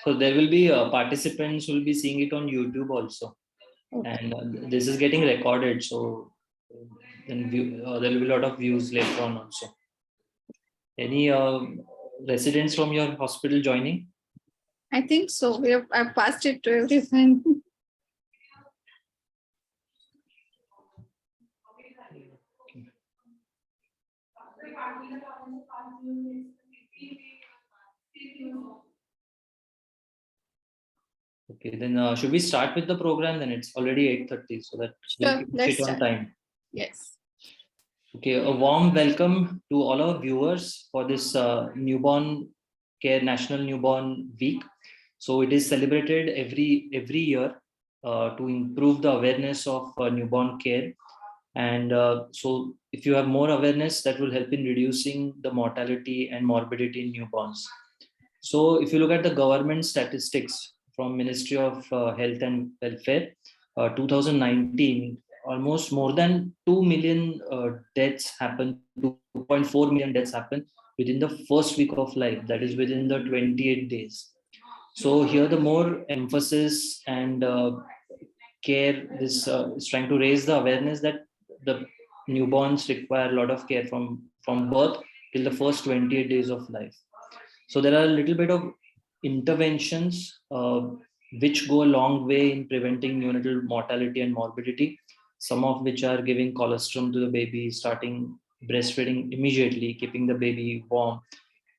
So there will be participants will be seeing it on YouTube also, and this is getting recorded. So then there will be a lot of views later on also. Any residents from your hospital joining? I think so. I've passed it to everyone. Okay, then should we start with the program? Then it's already 8:30, so that Sure, we'll finish it on time. Yes. Okay, a warm welcome to all our viewers for this Newborn Care National Newborn Week. So it is celebrated every year to improve the awareness of newborn care. And so if you have more awareness, that will help in reducing the mortality and morbidity in newborns. So if you look at the government statistics from Ministry of Health and Welfare, 2019, almost more than 2 million deaths happened, 2.4 million deaths happened within the first week of life, that is within the 28 days. So here the more emphasis and care is trying to raise the awareness that the newborns require a lot of care from birth till the first 28 days of life. So there are a little bit of interventions which go a long way in preventing neonatal mortality and morbidity, some of which are giving colostrum to the baby, starting breastfeeding immediately, keeping the baby warm,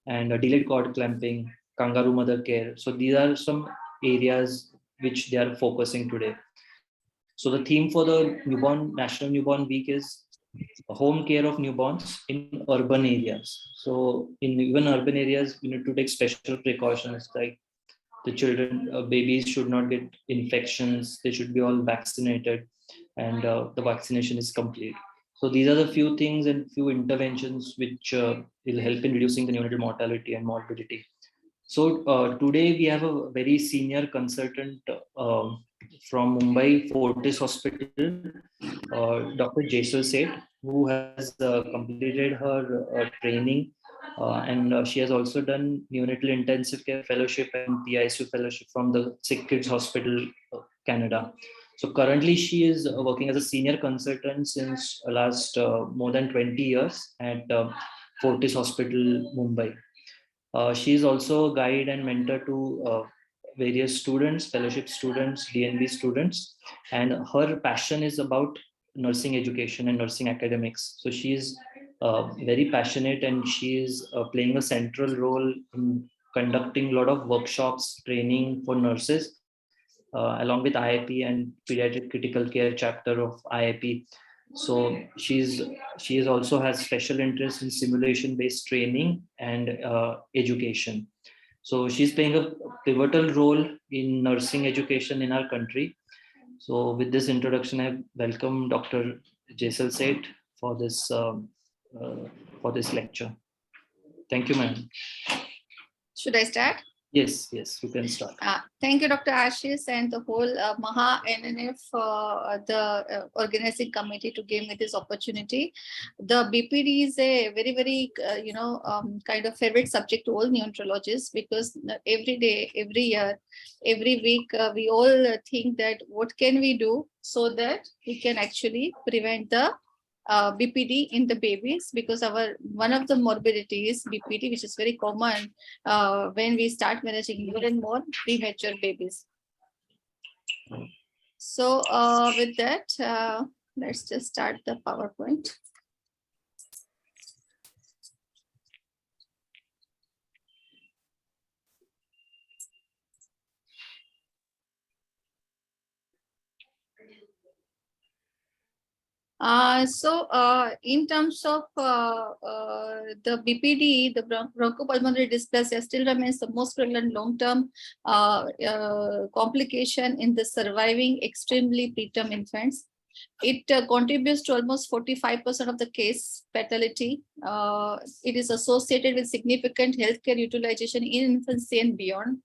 and delayed cord clamping, kangaroo mother care. So these are some areas which they are focusing today. So the theme for the National Newborn Week is home care of newborns in urban areas. So in even urban areas, we need to take special precautions, like the children, babies should not get infections. They should be all vaccinated, and the vaccination is complete. So these are the few things and few interventions which will help in reducing the neonatal mortality and morbidity. So today we have a very senior consultant from Mumbai Fortis Hospital, Dr. Jesal, who has completed her training, and she has also done neonatal intensive care fellowship and PICU fellowship from the Sick Kids Hospital, Canada. So currently she is working as a senior consultant since last more than 20 years at Fortis Hospital, Mumbai. She is also a guide and mentor to various students, fellowship students, DNB students, and her passion is about nursing education and nursing academics. So she is very passionate, and she is playing a central role in conducting a lot of workshops, training for nurses, along with IIP and pediatric critical care chapter of IIP. So she is also has special interest in simulation based training and education. So she's playing a pivotal role in nursing education in our country. So with this introduction, I welcome Dr. Jesal for this lecture. Thank you, ma'am. Should I start? Yes, you can start. Thank you, Dr. Ashish, and the whole Maha NNF, the organizing committee, to give me this opportunity. The BPD is a very, very, kind of favorite subject to all neonatologists, because every day, every year, every week, we all think that what can we do so that we can actually prevent the BPD in the babies, because one of the morbidity is BPD, which is very common when we start managing more and more premature babies. So with that, let's just start the PowerPoint. In terms of the BPD, the bronchopulmonary dysplasia still remains the most prevalent long-term complication in the surviving extremely preterm infants. It contributes to almost 45% of the case fatality. It is associated with significant healthcare utilization in infancy and beyond.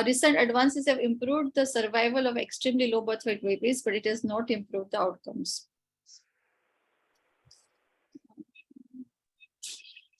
Recent advances have improved the survival of extremely low birth weight babies, but it has not improved the outcomes.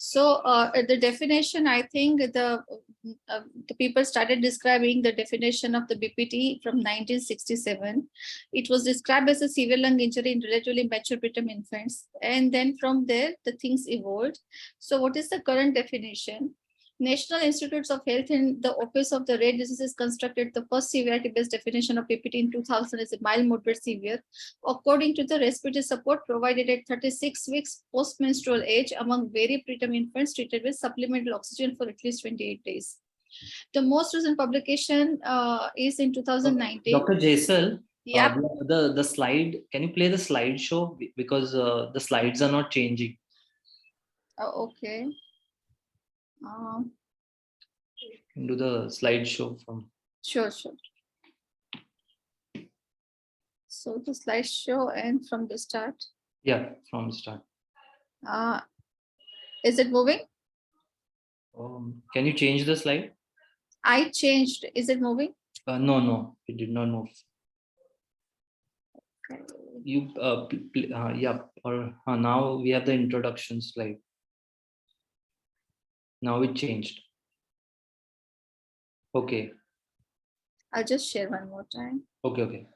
So the definition, I think the the people started describing the definition of the BPT from 1967. It was described as a severe lung injury in relatively mature preterm infants. And then from there, the things evolved. So what is the current definition? National Institutes of Health in the Office of the Rare Diseases constructed the first severity-based definition of PPT in 2000 as a mild, moderate, severe, according to the respiratory support provided at 36 weeks post-menstrual age among very preterm infants treated with supplemental oxygen for at least 28 days. The most recent publication is in 2019. Dr. Jesal, Yeah. the slide, can you play the slideshow? Because the slides are not changing. Okay. Do the slideshow from. Sure. So the slideshow and from the start. Yeah, from the start. Is it moving? Can you change the slide? I changed. Is it moving? No, it did not move. Okay. You yeah, or now we have the introduction slide. Now it changed. Okay. I'll just share one more time. Okay.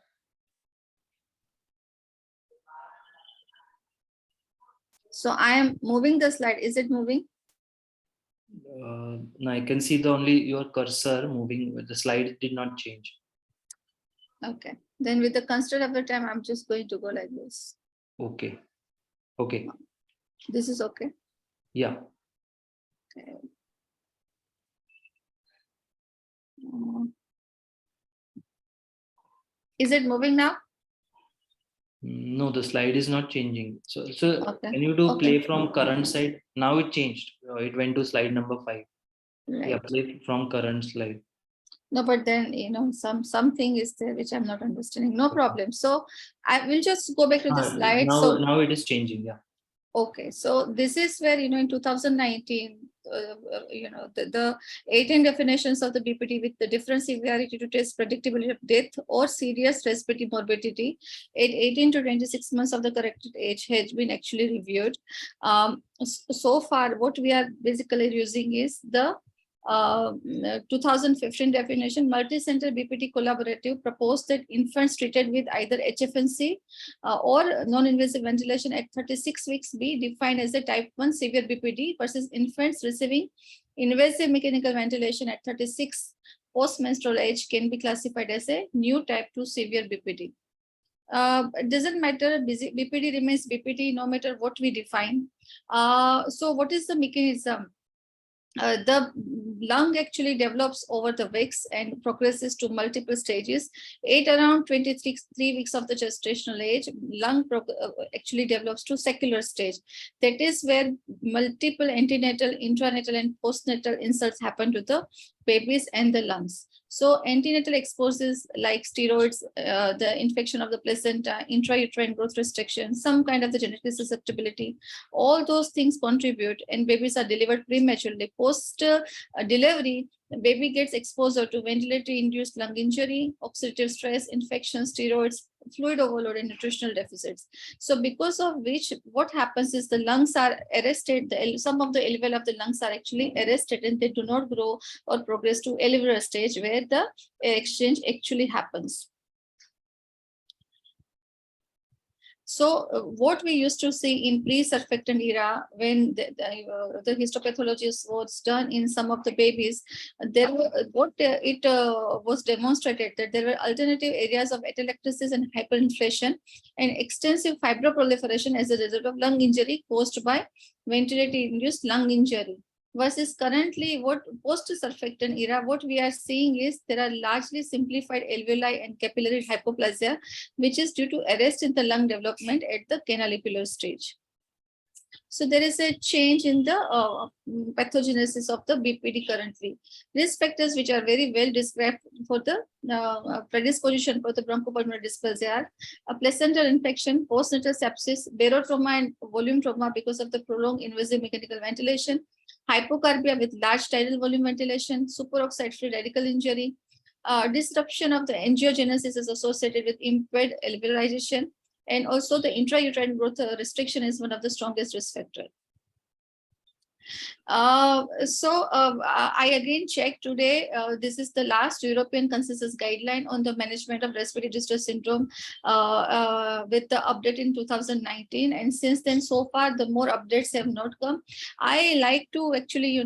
So I am moving the slide. Is it moving? No, I can see only your cursor moving. The slide did not change. Okay. Then with the constraint of the time, I'm just going to go like this. Okay. This is okay? Yeah. Okay. Is it moving now? No, the slide is not changing. So okay. Can you do play from current side? Now it changed. It went to slide number 5. Right. Yeah, play from current slide. No, but then something is there which I'm not understanding. No problem. So I will just go back to the slide. Now it is changing. Yeah. Okay, so this is where in 2019, the 18 definitions of the BPT with the different severity to test predictability of death or serious respiratory morbidity at 18 to 26 months of the corrected age has been actually reviewed. So far, what we are basically using is the 2015 definition. Multi-center BPT collaborative proposed that infants treated with either HFNC or non-invasive ventilation at 36 weeks be defined as a type 1 severe BPT versus infants receiving invasive mechanical ventilation at 36 post-menstrual age can be classified as a new type 2 severe BPT. It doesn't matter, BPT remains BPT no matter what we define. So what is the mechanism? The lung actually develops over the weeks and progresses to multiple stages. At around 23 weeks of the gestational age, lung actually develops to sequelae stage. That is where multiple antenatal, intranatal, and postnatal insults happen to the babies and the lungs. So antenatal exposes like steroids, the infection of the placenta, intrauterine growth restriction, some kind of the genetic susceptibility, all those things contribute, and babies are delivered prematurely. Post delivery, the baby gets exposure to ventilator-induced lung injury, oxidative stress, infection, steroids, fluid overload, and nutritional deficits. So because of which, what happens is the lungs are arrested, some of the alveoli of the lungs are actually arrested and they do not grow or progress to alveolar stage where the exchange actually happens. So what we used to see in pre-surfactant era, when the histopathology was done in some of the babies, there was demonstrated that there were alternative areas of atelectasis and hyperinflation and extensive fibroproliferation as a result of lung injury caused by ventilator-induced lung injury. Versus currently, what post-surfactant era, what we are seeing is there are largely simplified alveoli and capillary hypoplasia, which is due to arrest in the lung development at the canalicular stage. So there is a change in the pathogenesis of the BPD currently. Risk factors which are very well described for the predisposition for the bronchopulmonary dysplasia are a placental infection, postnatal sepsis, barotrauma and volume trauma because of the prolonged invasive mechanical ventilation, hypocarbia with large tidal volume ventilation, superoxide-free radical injury, disruption of the angiogenesis is associated with impaired alveolization, and also the intrauterine growth restriction is one of the strongest risk factors. I again checked today. This is the last European consensus guideline on the management of respiratory distress syndrome with the update in 2019. And since then, so far, the more updates have not come. I like to actually,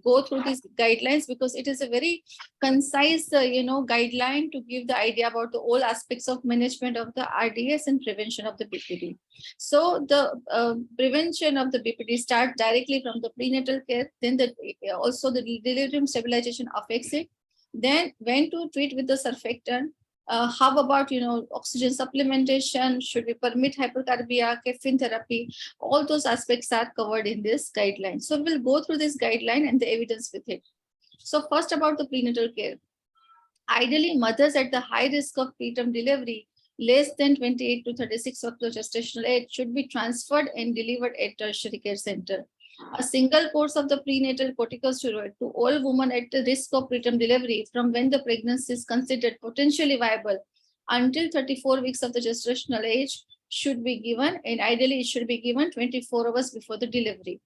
go through these guidelines because it is a very concise, guideline to give the idea about the all aspects of management of the RDS and prevention of the BPD. So the prevention of the BPD starts directly from the prenatal care, then also the delirium stabilization affects it. Then when to treat with the surfactant, how about oxygen supplementation, should we permit hypercapnia, caffeine therapy, all those aspects are covered in this guideline. So we'll go through this guideline and the evidence with it. So first about the prenatal care. Ideally, mothers at the high risk of preterm delivery less than 28 to 36 of the gestational age should be transferred and delivered at tertiary care center. A single course of the prenatal corticosteroid to all women at the risk of preterm delivery from when the pregnancy is considered potentially viable until 34 weeks of the gestational age should be given, and ideally it should be given 24 hours before the delivery.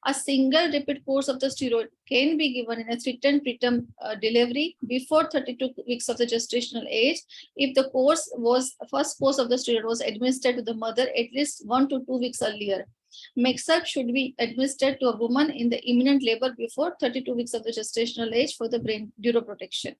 A single repeat course of the steroid can be given in a threatened preterm delivery before 32 weeks of the gestational age if the first course of the steroid was administered to the mother at least 1 to 2 weeks earlier. Mexab should be administered to a woman in the imminent labor before 32 weeks of the gestational age for the brain neuroprotection.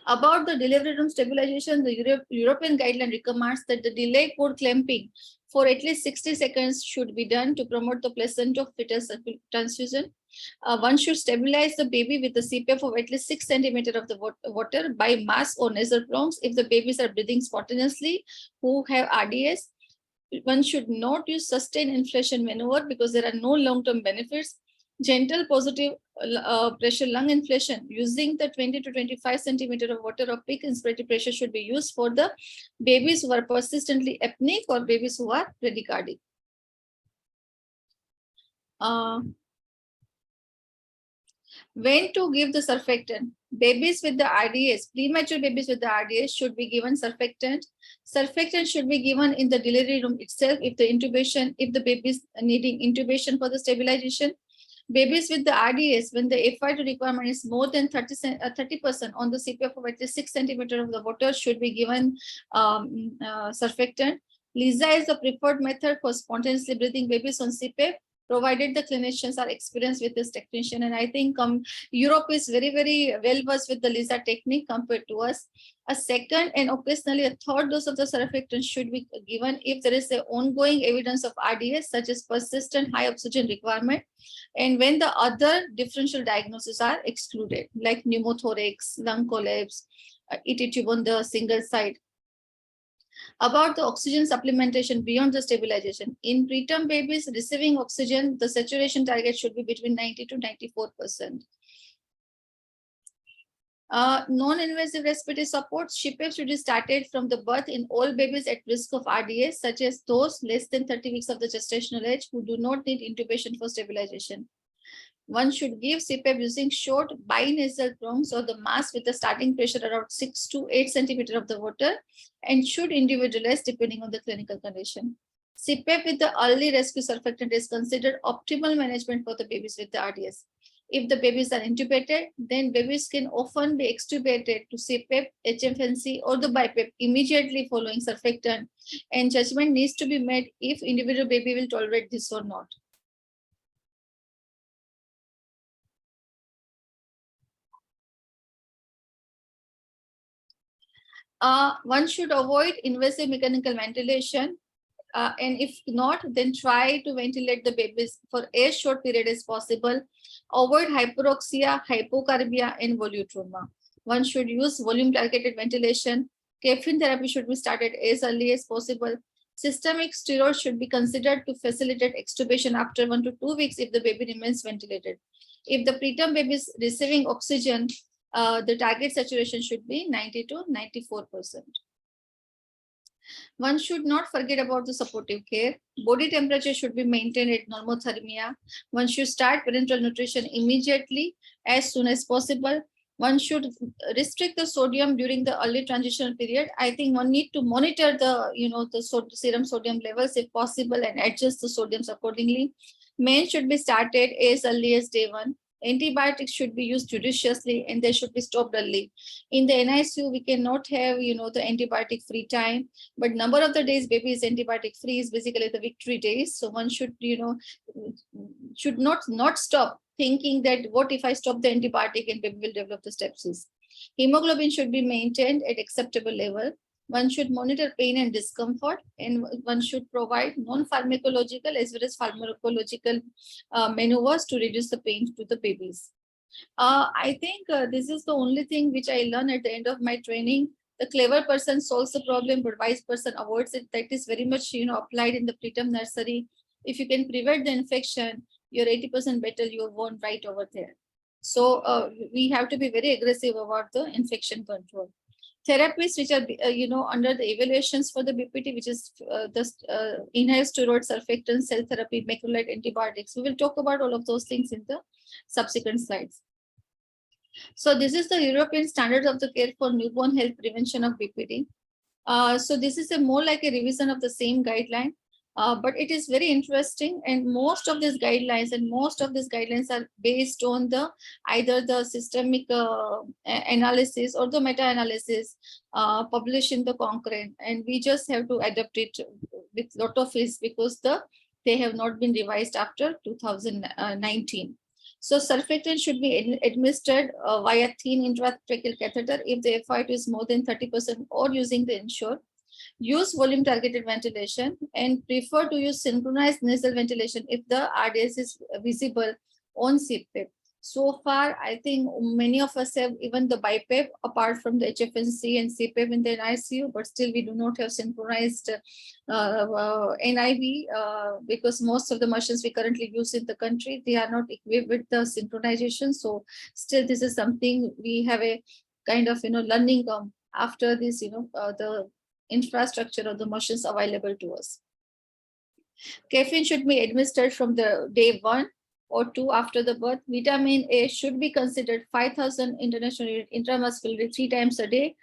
About the delivery room stabilization, the European guideline recommends that the delayed cord clamping for at least 60 seconds should be done to promote the placenta-fetal transfusion. One should stabilize the baby with the CPAP of at least 6 centimeters of the water by mask or nasal prongs if the babies are breathing spontaneously who have RDS. One should not use sustained inflation maneuver because there are no long-term benefits. Gentle positive pressure lung inflation using the 20 to 25 centimeter of water of peak inspiratory pressure should be used for the babies who are persistently apneic or babies who are bradycardic. When to give the surfactant? Babies with the RDS, premature babies with the RDS should be given surfactant. Surfactant should be given in the delivery room itself if the baby is needing intubation for the stabilization. Babies with the RDS, when the FI2 requirement is more than 30% on the CPF of at least 6 centimeters of the water, should be given surfactant. LISA is the preferred method for spontaneously breathing babies on CPAP, provided the clinicians are experienced with this technician. And I think Europe is very, very well versed with the LISA technique compared to us. A second and occasionally a third dose of the surfactant should be given if there is an ongoing evidence of RDS, such as persistent high oxygen requirement, and when the other differential diagnoses are excluded, like pneumothorax, lung collapse, ET tube on the single side. About the oxygen supplementation beyond the stabilization. In preterm babies receiving oxygen, the saturation target should be between 90 to 94%. Non-invasive respiratory support, CPAP should be started from the birth in all babies at risk of RDS, such as those less than 30 weeks of the gestational age who do not need intubation for stabilization. One should give CPAP using short binasal prongs or the mask with the starting pressure around 6 to 8 centimeters of the water and should individualize depending on the clinical condition. CPAP with the early rescue surfactant is considered optimal management for the babies with the RDS. If the babies are intubated, then babies can often be extubated to CPAP, HFNC, or the BiPAP immediately following surfactant, and judgment needs to be made if individual baby will tolerate this or not. One should avoid invasive mechanical ventilation. And if not, then try to ventilate the babies for as short period as possible. Avoid hyperoxia, hypocarbia, and volutrauma. One should use volume targeted ventilation. Caffeine therapy should be started as early as possible. Systemic steroids should be considered to facilitate extubation after 1 to 2 weeks if the baby remains ventilated. If the preterm baby is receiving oxygen, the target saturation should be 90 to 94%. One should not forget about the supportive care. Body temperature should be maintained at normothermia. One should start parenteral nutrition immediately as soon as possible. One should restrict the sodium during the early transitional period. I think one need to monitor the serum sodium levels if possible and adjust the sodiums accordingly. Men should be started as early as day 1. Antibiotics should be used judiciously and they should be stopped early. In the NICU, we cannot have the antibiotic free time, but number of the days baby is antibiotic free is basically the victory days. So one should should not stop thinking that what if I stop the antibiotic and baby will develop the sepsis. Hemoglobin should be maintained at acceptable level. One should monitor pain and discomfort, and one should provide non-pharmacological as well as pharmacological maneuvers to reduce the pain to the babies. I think this is the only thing which I learned at the end of my training. The clever person solves the problem, but wise person avoids it. That is very much applied in the preterm nursery. If you can prevent the infection, you're 80% better. You're won right over there. So we have to be very aggressive about the infection control. Therapies which are under the evaluations for the BPT, which is the inhaled steroid, surfactant, cell therapy, macrolide, antibiotics. We will talk about all of those things in the subsequent slides. So this is the European standards of the care for newborn health prevention of BPT. So this is more like a revision of the same guideline. But it is very interesting, and most of these guidelines are based on either the systemic analysis or the meta-analysis published in the Cochrane, and we just have to adapt it with lot of ease because they have not been revised after 2019. So surfactant should be administered via thin intratracheal catheter if the FIT is more than 30% or using the Ensure. Use volume targeted ventilation and prefer to use synchronized nasal ventilation if the RDS is visible on CPAP. So far, I think many of us have even the BiPAP apart from the HFNC and CPAP in the NICU, but still we do not have synchronized NIV because most of the machines we currently use in the country, they are not equipped with the synchronization. So still this is something we have a kind of learning after this the infrastructure of the machines available to us. Caffeine should be administered from the day 1 or 2 after the birth. Vitamin A should be considered 5,000 international unit intramuscularly 3 times a day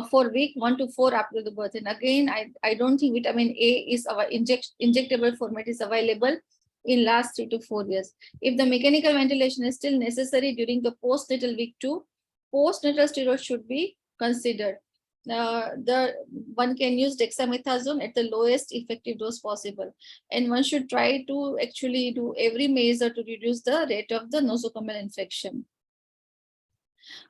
for week 1 to 4 after the birth. And again, I don't think vitamin A is our injectable format is available in last 3 to 4 years. If the mechanical ventilation is still necessary during the postnatal week 2, postnatal steroids should be considered. One can use dexamethasone at the lowest effective dose possible, and one should try to actually do every measure to reduce the rate of the nosocomial infection.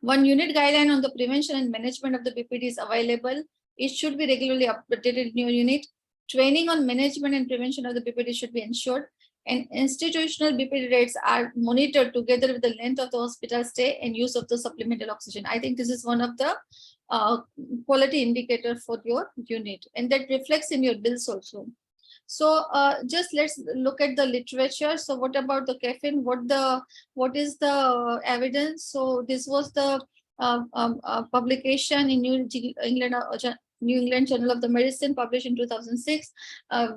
One unit guideline on the prevention and management of the BPD is available. It should be regularly updated in your unit. Training on management and prevention of the BPD should be ensured, and institutional BPD rates are monitored together with the length of the hospital stay and use of the supplemental oxygen. I think this is one of the quality indicator for your unit, and that reflects in your bills also. So just let's look at the literature. So what about the caffeine? What is the evidence? So this was the publication in New England Journal of the Medicine published in 2006.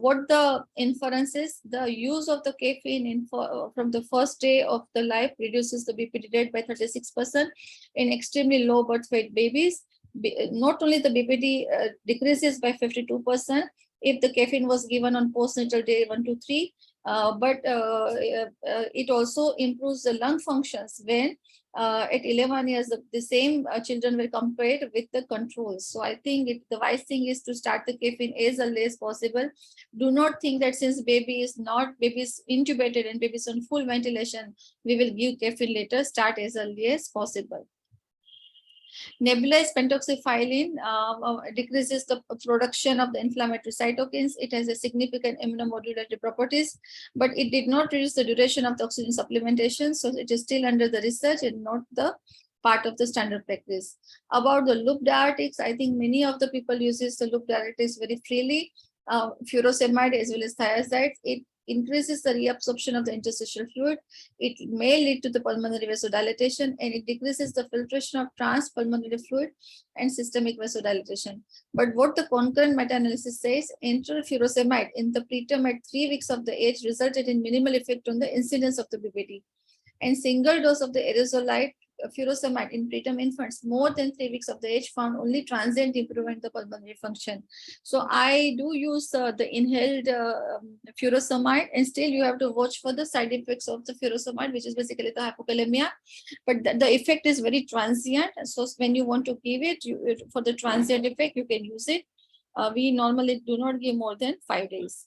What the inference is, the use of the caffeine from the first day of the life reduces the BPD rate by 36% in extremely low birth weight babies. Not only the BPD decreases by 52% if the caffeine was given on postnatal day 1 to 3, but it also improves the lung functions when at 11 years the same children were compared with the controls. So I think the wise thing is to start the caffeine as early as possible. Do not think that since baby is intubated and baby is on full ventilation, we will give caffeine later. Start as early as possible. Nebulized pentoxifylline decreases the production of the inflammatory cytokines. It has a significant immunomodulatory properties, but it did not reduce the duration of the oxygen supplementation. So it is still under the research and not the part of the standard practice. About the loop diuretics, I think many of the people uses the loop diuretics very freely. Furosemide as well as thiazides. It increases the reabsorption of the interstitial fluid. It may lead to the pulmonary vasodilatation, and it decreases the filtration of transpulmonary fluid and systemic vasodilatation. But what the concurrent meta-analysis says, enteral furosemide in the preterm at 3 weeks of the age resulted in minimal effect on the incidence of the BPD. And single dose of the aerosolite furosemide in preterm infants more than 3 weeks of the age found only transient improvement in the pulmonary function. So I do use the inhaled furosemide, and still you have to watch for the side effects of the furosemide, which is basically the hypokalemia. But the effect is very transient. So when you want to give it, for the transient effect, you can use it. We normally do not give more than 5 days.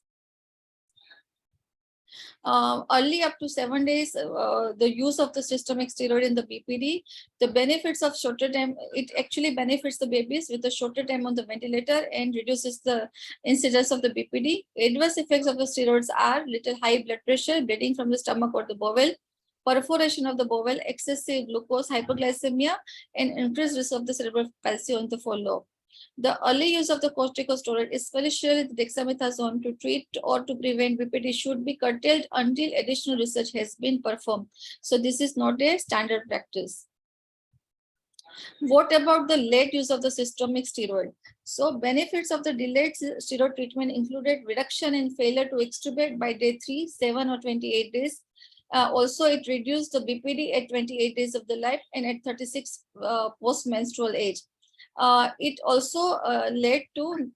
Early up to 7 days, the use of the systemic steroid in the BPD, the benefits of shorter time, it actually benefits the babies with the shorter time on the ventilator and reduces the incidence of the BPD. Adverse effects of the steroids are little high blood pressure, bleeding from the stomach or the bowel, perforation of the bowel, excessive glucose, hyperglycemia, and increased risk of the cerebral palsy on the follow. The early use of the corticosteroid, especially the dexamethasone, to treat or to prevent BPD should be curtailed until additional research has been performed. So this is not a standard practice. What about the late use of the systemic steroid? So benefits of the delayed steroid treatment included reduction in failure to extubate by day 3, 7, or 28 days. Also, it reduced the BPD at 28 days of the life and at 36 post-menstrual age. It also led to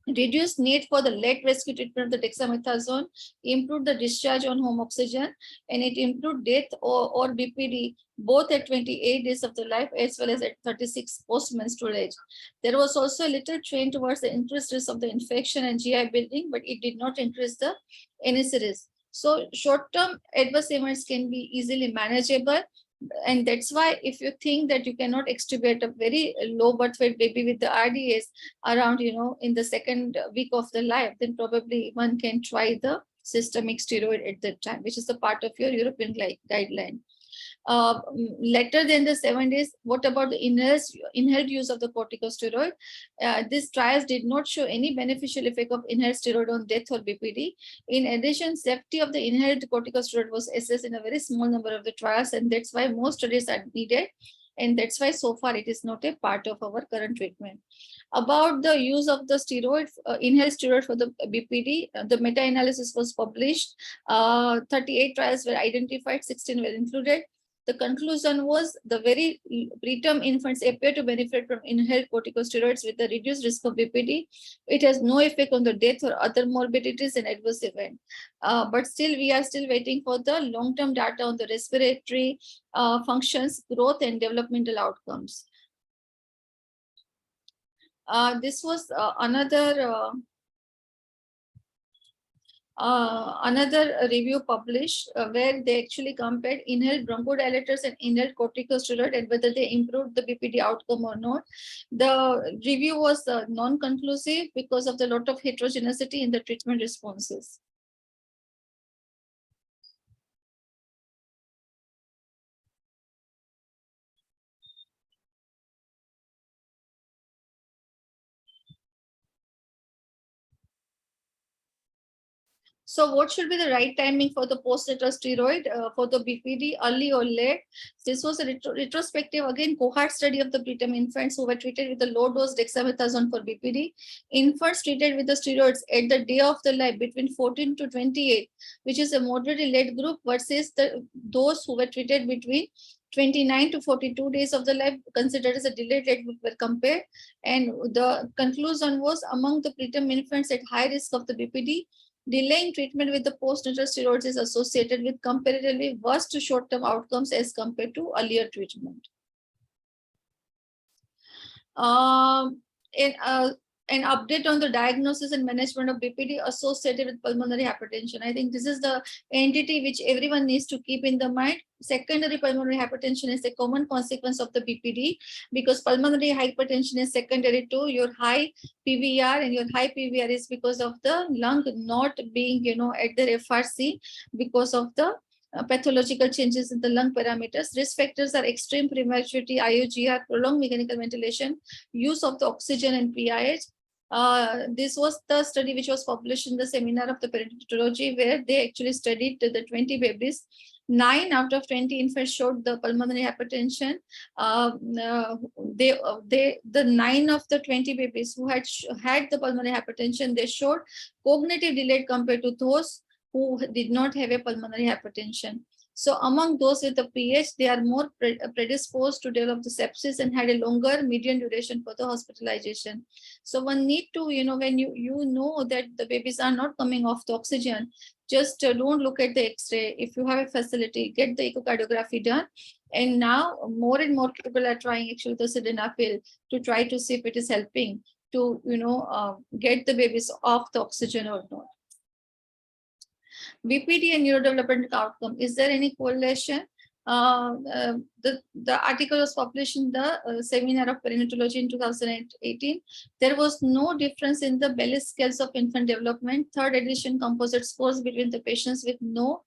reduced need for the late rescue treatment of the dexamethasone, improved the discharge on home oxygen, and it improved death or BPD both at 28 days of the life as well as at 36 post-menstrual age. There was also a little trend towards the increased risk of the infection and GI bleeding, but it did not increase the NSC risk. So short-term adverse events can be easily manageable. And that's why if you think that you cannot extubate a very low birth weight baby with the RDAs around, in the second week of the life, then probably one can try the systemic steroid at that time, which is the part of your European guideline. Later than the 7 days, what about the inhaled use of the corticosteroid? These trials did not show any beneficial effect of inhaled steroid on death or BPD. In addition, safety of the inhaled corticosteroid was assessed in a very small number of the trials, and that's why more studies are needed. And that's why so far it is not a part of our current treatment. About the use of the steroid, inhaled steroid for the BPD, the meta-analysis was published. 38 trials were identified, 16 were included. The conclusion was the very preterm infants appear to benefit from inhaled corticosteroids with a reduced risk of BPD. It has no effect on the death or other morbidities and adverse event. But still, we are still waiting for the long-term data on the respiratory functions, growth, and developmental outcomes. This was another review published where they actually compared inhaled bronchodilators and inhaled corticosteroid and whether they improved the BPD outcome or not. The review was non-conclusive because of the lot of heterogeneity in the treatment responses. So what should be the right timing for the postnatal steroid for the BPD, early or late? This was a retrospective, again, cohort study of the preterm infants who were treated with the low dose dexamethasone for BPD. Infants treated with the steroids at the day of the life between 14 to 28, which is a moderately late group, versus those who were treated between 29 to 42 days of the life, considered as a delayed late group, were compared. And the conclusion was, among the preterm infants at high risk of the BPD, delaying treatment with the postnatal steroids is associated with comparatively worse to short-term outcomes as compared to earlier treatment. An update on the diagnosis and management of BPD associated with pulmonary hypertension. I think this is the entity which everyone needs to keep in the mind. Secondary pulmonary hypertension is a common consequence of the BPD because pulmonary hypertension is secondary to your high PVR, and your high PVR is because of the lung not being, at their FRC because of the pathological changes in the lung parameters. Risk factors are extreme prematurity, IUGR, prolonged mechanical ventilation, use of the oxygen and PIH. This was the study which was published in the seminar of the perinatology, where they actually studied the 20 babies. 9 out of 20 infants showed the pulmonary hypertension. The 9 of the 20 babies who had the pulmonary hypertension, they showed cognitive delay compared to those who did not have a pulmonary hypertension. So among those with the PH, they are more predisposed to develop the sepsis and had a longer median duration for the hospitalization. So one need to, when you know that the babies are not coming off the oxygen, just don't look at the X-ray. If you have a facility, get the echocardiography done. And now more and more people are trying actually the sildenafil to try to see if it is helping to, get the babies off the oxygen or not. BPD and neurodevelopmental outcome, is there any correlation? The article was published in the seminar of perinatology in 2018. There was no difference in the Bayley scales of infant development, third edition composite scores between the patients with no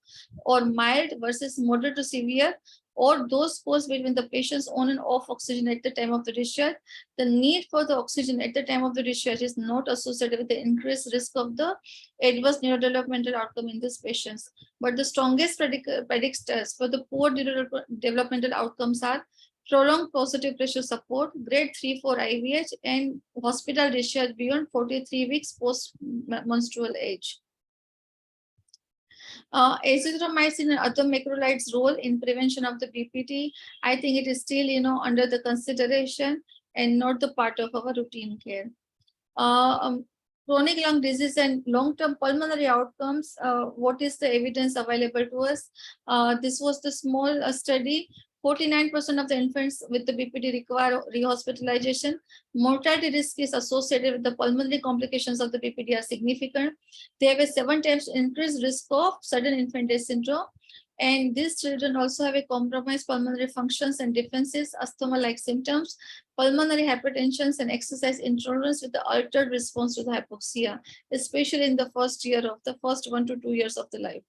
or mild versus moderate to severe, or those scores between the patients on and off oxygen at the time of the discharge. The need for the oxygen at the time of the discharge is not associated with the increased risk of the adverse neurodevelopmental outcome in these patients. But the strongest predictors for the poor developmental outcomes are prolonged positive pressure support, grade 3-4 IVH, and hospital discharge beyond 43 weeks post-menstrual age. Azithromycin and other macrolides role in prevention of the BPD, I think it is still, under the consideration and not the part of our routine care. Chronic lung disease and long-term pulmonary outcomes, what is the evidence available to us? This was the small study. 49% of the infants with the BPD require rehospitalization. Mortality risk is associated with the pulmonary complications of the BPD are significant. They have a 7 times increased risk of sudden infant death syndrome. And these children also have a compromised pulmonary functions and defenses, asthma-like symptoms, pulmonary hypertension, and exercise intolerance with the altered response to the hypoxia, especially in the first 1 to 2 years of the life.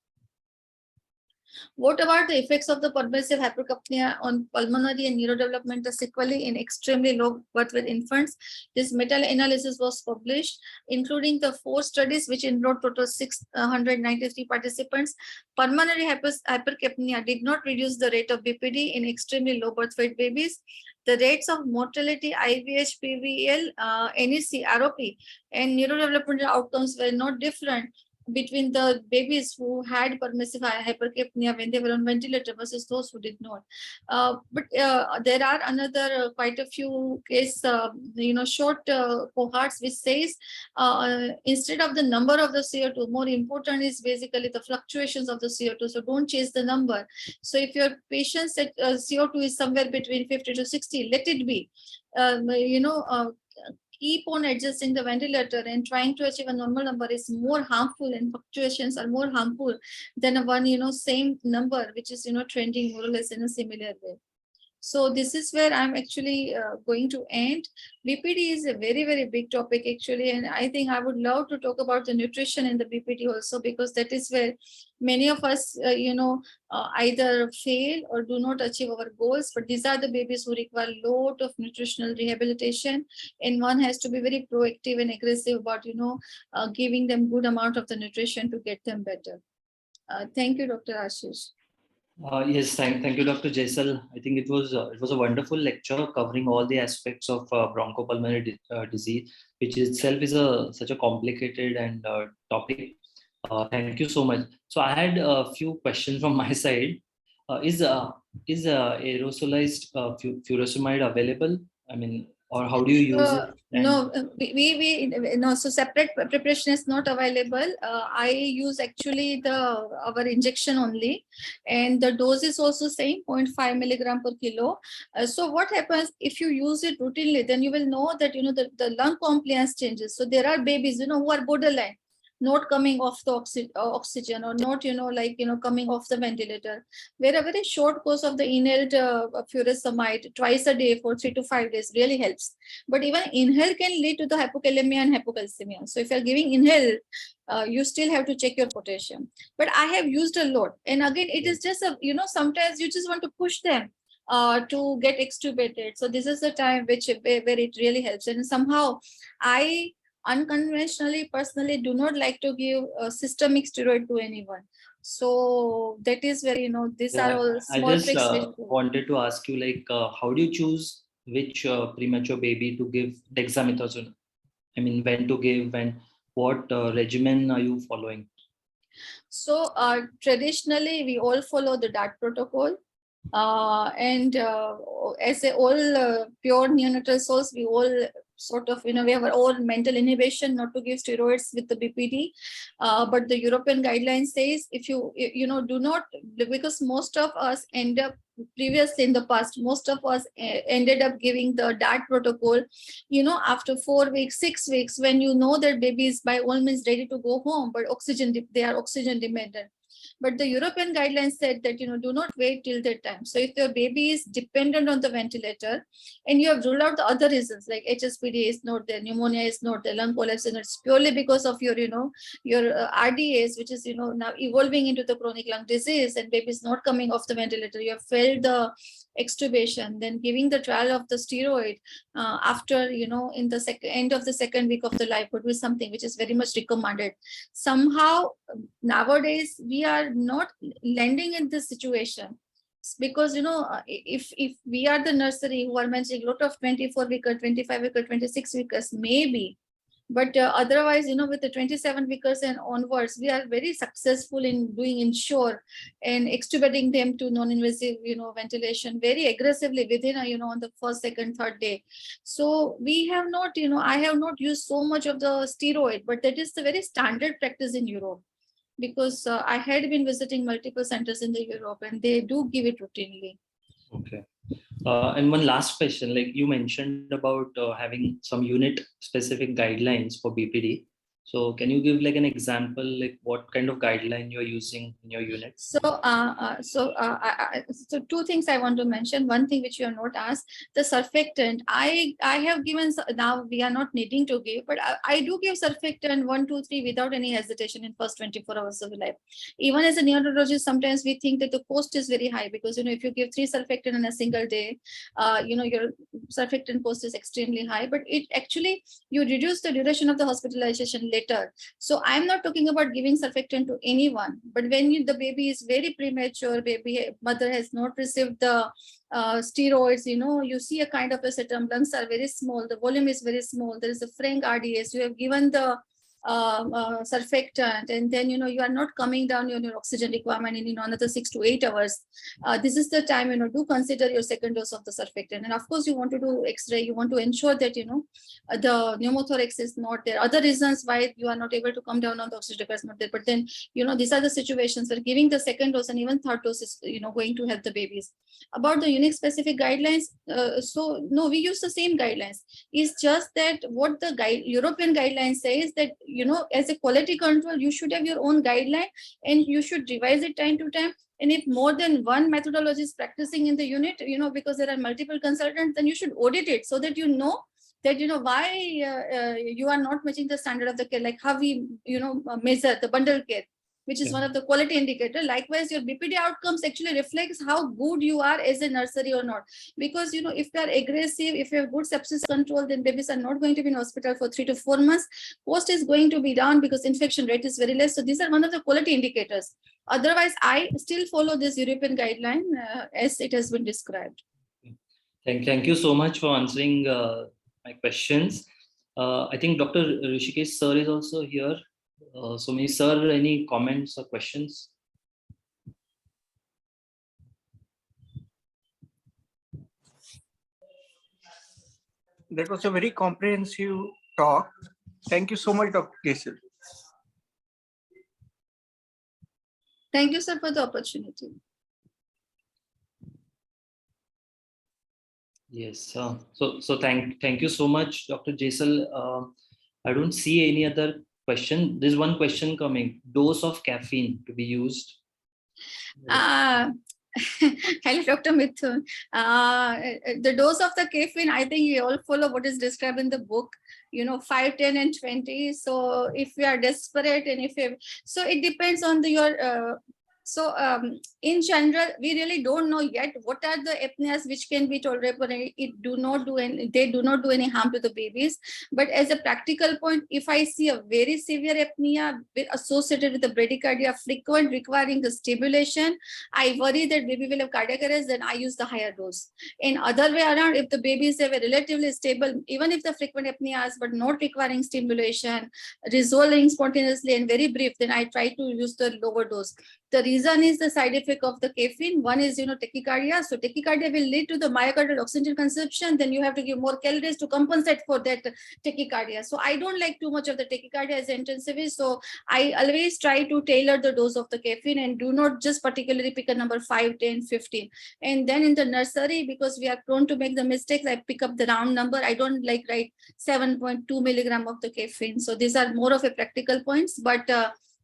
What about the effects of the permissive hypercapnia on pulmonary and neurodevelopmental sequelae in extremely low birth weight infants? This meta-analysis was published, including the 4 studies which enrolled total 693 participants. Pulmonary hypercapnia did not reduce the rate of BPD in extremely low birth weight babies. The rates of mortality, IVH, PVL, NEC, ROP, and neurodevelopmental outcomes were not different between the babies who had permissive hypercapnia when they were on ventilator versus those who did not. But there are another quite a few case, short cohorts which says instead of the number of the CO2, more important is basically the fluctuations of the CO2. So don't chase the number. So if your patient's CO2 is somewhere between 50 to 60, let it be. Keep on adjusting the ventilator, and trying to achieve a normal number is more harmful, and fluctuations are more harmful than a one, same number, which is, trending more or less in a similar way. So this is where I'm actually going to end. BPD is a very, very big topic actually. And I think I would love to talk about the nutrition in the BPD also, because that is where many of us, either fail or do not achieve our goals. But these are the babies who require a lot of nutritional rehabilitation. And one has to be very proactive and aggressive about, giving them good amount of the nutrition to get them better. Thank you, Dr. Ashish. Yes, thank you, Dr. Jesal. I think it was a wonderful lecture covering all the aspects of bronchopulmonary disease, which itself is such a complicated and topic. Thank you so much. So I had a few questions from my side. Is aerosolized furosemide available? I mean, or how do you use it? No, so separate preparation is not available. I use actually our injection only, and the dose is also same 0.5 milligram per kilo. So what happens if you use it routinely, then you will know that the lung compliance changes. So there are babies who are borderline, not coming off the oxygen, or not coming off the ventilator, where a very short course of the inhaled furosemide twice a day for 3 to 5 days really helps. But even inhale can lead to the hypokalemia and hypocalcemia. So if you're giving inhale, you still have to check your potassium. But I have used a lot, and again it is just sometimes you just want to push them to get extubated. So this is the time where it really helps. And somehow I unconventionally, personally, do not like to give a systemic steroid to anyone. So that is where these are all small tricks. I just wanted to ask you, how do you choose which premature baby to give dexamethasone? I mean, when to give, and what regimen are you following? So traditionally, we all follow the DAT protocol. And as a all pure neonatal souls, we all sort of, we have our own mental inhibition not to give steroids with the BPD. But the European guidelines says if you do not, because most of us end up previously in the past, most of us ended up giving the DAT protocol, after 4 weeks, 6 weeks, when you know that baby is by all means ready to go home, but they are oxygen dependent. But the European guidelines said that, do not wait till that time. So if your baby is dependent on the ventilator and you have ruled out the other reasons like HSPD is not there, pneumonia is not there, lung collapse is not, it's purely because of your, your RDAs, which is, now evolving into the chronic lung disease, and baby is not coming off the ventilator, you have failed the extubation, then giving the trial of the steroid after, in the end of the second week of the life would be something which is very much recommended. Somehow nowadays we are not landing in this situation because, if we are the nursery who are mentioning a lot of 24-weeker, 25-weeker, 26-weekers, maybe. But otherwise, with the 27-weekers and onwards, we are very successful in doing Ensure and extubating them to non-invasive, ventilation very aggressively within, on the first, second, third day. So we have not, I have not used so much of the steroid, but that is the very standard practice in Europe. Because I had been visiting multiple centers in the Europe and they do give it routinely. Okay. And one last question, like you mentioned about having some unit specific guidelines for BPD. So can you give like an example, like what kind of guideline you're using in your unit? So two things I want to mention. One thing which you have not asked, the surfactant. I have given, now we are not needing to give, but I do give surfactant 1, 2, 3 without any hesitation in first 24 hours of life. Even as a neonatologist, sometimes we think that the cost is very high because, if you give 3 surfactant in a single day, your surfactant cost is extremely high, but it actually, you reduce the duration of the hospitalization later. So I'm not talking about giving surfactant to anyone, but when the baby is very premature, mother has not received the steroids, you see a kind of a setum, lungs are very small, the volume is very small, there is a frank RDS, you have given the surfactant, and then you are not coming down your oxygen requirement in another 6 to 8 hours. This is the time, do consider your second dose of the surfactant. And of course you want to do X-ray, you want to ensure that the pneumothorax is not there, other reasons why you are not able to come down on the oxygen requirement is not there. But then these are the situations where giving the second dose and even third dose is going to help the babies. About the unique specific guidelines, so no, we use the same guidelines. It's just that what the European guidelines says that as a quality control, you should have your own guideline and you should revise it time to time. And if more than one methodology is practicing in the unit, because there are multiple consultants, then you should audit it so that that why you are not matching the standard of the care, like how we measure the bundle care, which is one of the quality indicator. Likewise, your BPD outcomes actually reflects how good you are as a nursery or not. Because, if you are aggressive, if you have good sepsis control, then babies are not going to be in hospital for 3 to 4 months. Cost is going to be down because infection rate is very less. So these are one of the quality indicators. Otherwise, I still follow this European guideline as it has been described. Thank you so much for answering my questions. I think Dr. Rishikesh sir is also here. So maybe sir, any comments or questions? That was a very comprehensive talk. Thank you so much, Dr. Jesal. Thank you, sir, for the opportunity. Yes. So thank you so much, Dr. Jesal. I don't see any other question. There's one question coming. Dose of caffeine to be used. Hello, Dr. Mithun. The dose of the caffeine, I think we all follow what is described in the book, 5, 10, and 20. So if we are desperate and so it depends on your So in general, we really don't know yet what are the apneas which can be tolerable. They do not do any harm to the babies. But as a practical point, if I see a very severe apnea associated with the bradycardia, frequent requiring the stimulation, I worry that baby will have cardiac arrest, then I use the higher dose. In other way around, if the babies have a relatively stable, even if the frequent apneas but not requiring stimulation, resolving spontaneously and very brief, then I try to use the lower dose. The reason is the side effect of the caffeine. One is, tachycardia. So tachycardia will lead to the myocardial oxygen consumption. Then you have to give more calories to compensate for that tachycardia. So I don't like too much of the tachycardia as intensivist. So I always try to tailor the dose of the caffeine and do not just particularly pick a number 5, 10, 15. And then in the nursery, because we are prone to make the mistakes, I pick up the round number. I don't like write 7.2 milligram of the caffeine. So these are more of a practical points, but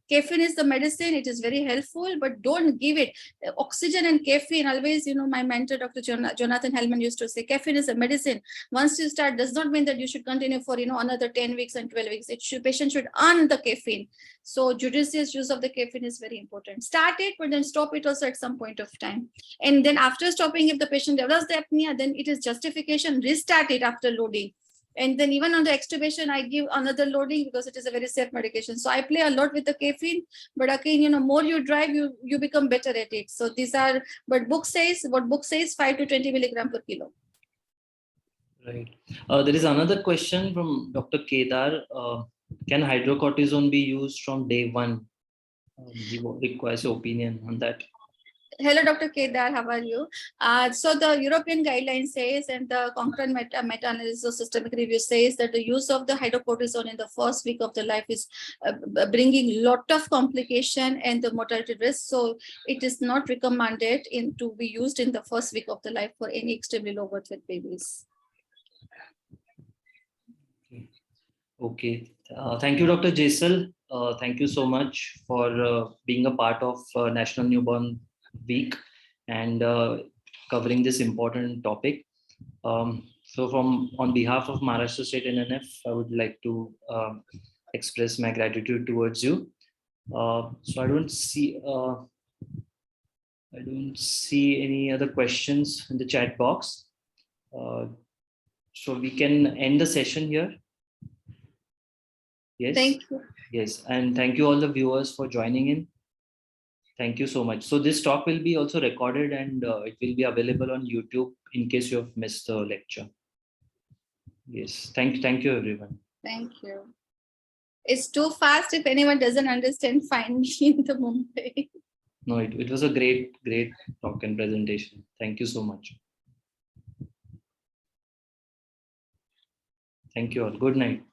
caffeine is the medicine. It is very helpful, but don't give it. Oxygen and caffeine, always, my mentor, Dr. Jonathan Hellman used to say, caffeine is a medicine. Once you start, does not mean that you should continue for, another 10 weeks and 12 weeks. Patient should earn the caffeine. So judicious use of the caffeine is very important. Start it, but then stop it also at some point of time. And then after stopping, if the patient develops the apnea, then it is justification, restart it after loading. And then even on the extubation, I give another loading because it is a very safe medication. So I play a lot with the caffeine, but again, more you drive, you become better at it. So these are, but book says 5 to 20 milligram per kilo. Right. There is another question from Dr. Kedar. Can hydrocortisone be used from day one? He requires your opinion on that. Hello, Dr. Kedar, how are you? So the European guideline says, and the concurrent meta-analysis of systemic review says that the use of the hydrocortisone in the first week of the life is bringing lot of complication and the mortality risk. So it is not recommended to be used in the first week of the life for any extremely low birth weight babies. Okay. Thank you, Dr. Jesal. Thank you so much for being a part of National Newborn Week and covering this important topic. So on behalf of Maharashtra State NNF, I would like to express my gratitude towards you. So I don't see any other questions in the chat box. So we can end the session here. Yes. Thank you. Yes, and thank you all the viewers for joining in. Thank you so much. So this talk will be also recorded and it will be available on YouTube in case you have missed the lecture. Yes, thank you everyone. Thank you. It's too fast. If anyone doesn't understand, find me in the Mumbai. No, it was a great talk and presentation. Thank you so much. Thank you all. Good night.